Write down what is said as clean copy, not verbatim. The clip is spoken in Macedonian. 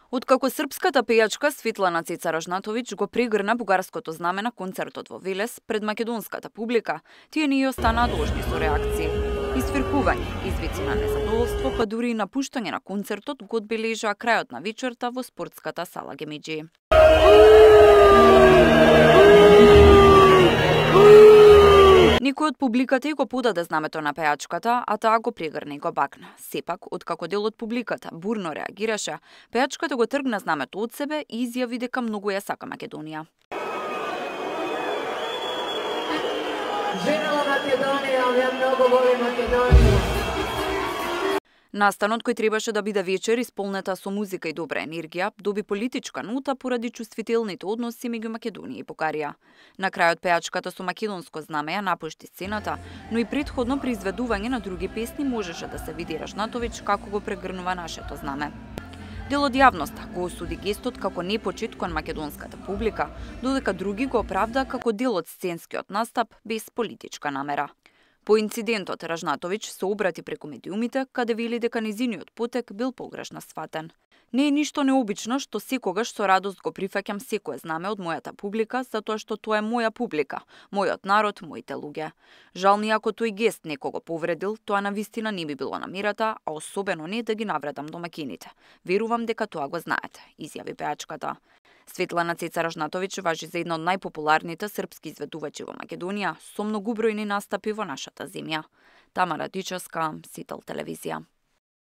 Откако српската пејачка Светлана Цеца Ражнатовиќ го прегрна бугарското знаме на концертот во Велес пред македонската публика, тие не останаа должни со реакции. Изфиркување, извици на незадоволство, па дури и напуштање на концертот го одбележаа крајот на вечерта во спортската сала Гемиџи. Никој од публиката и го подаде знамето на пејачката, а таа го прегрна и го бакна. Сепак, откако дел од публиката бурно реагираше, пејачката го тргна знамето од себе и изјави дека многу ја сака Македонија. Женила Македонија, ја многу волим Македонија. Настанот, кој требаше да биде вечер исполнета со музика и добра енергија, доби политичка нота поради чувствителните односи меѓу Македонија и Бугарија. На крајот пејачката со македонско знаме ја напушти сцената, но и претходно при изведување на други песни можеше да се види Ражнатовиќ како го прегрнува нашето знаме. Дел од јавноста го осуди гестот како непочит кон македонската публика, додека други го оправдаа како дел од сценскиот настап без политичка намера. По инцидентот, Ражнатовиќ се обрати преку медиумите, каде вели дека незиниот потек бил погрешно сватен. Не е ништо необично што секогаш со радост го прифаќам секое знаме од мојата публика, затоа што тоа е моја публика, мојот народ, моите луѓе. Жал ми ако тој гест некого повредил, тоа навистина не би било намерата, а особено не да ги навредам домакините. Верувам дека тоа го знаете, изјави пејачката. Светлана Цеца Ражнатовиќ важи за една од најпопуларните српски изведувачи во Македонија, со многубројни настапи во нашата земја. Тамара Дичевска, Сител телевизија.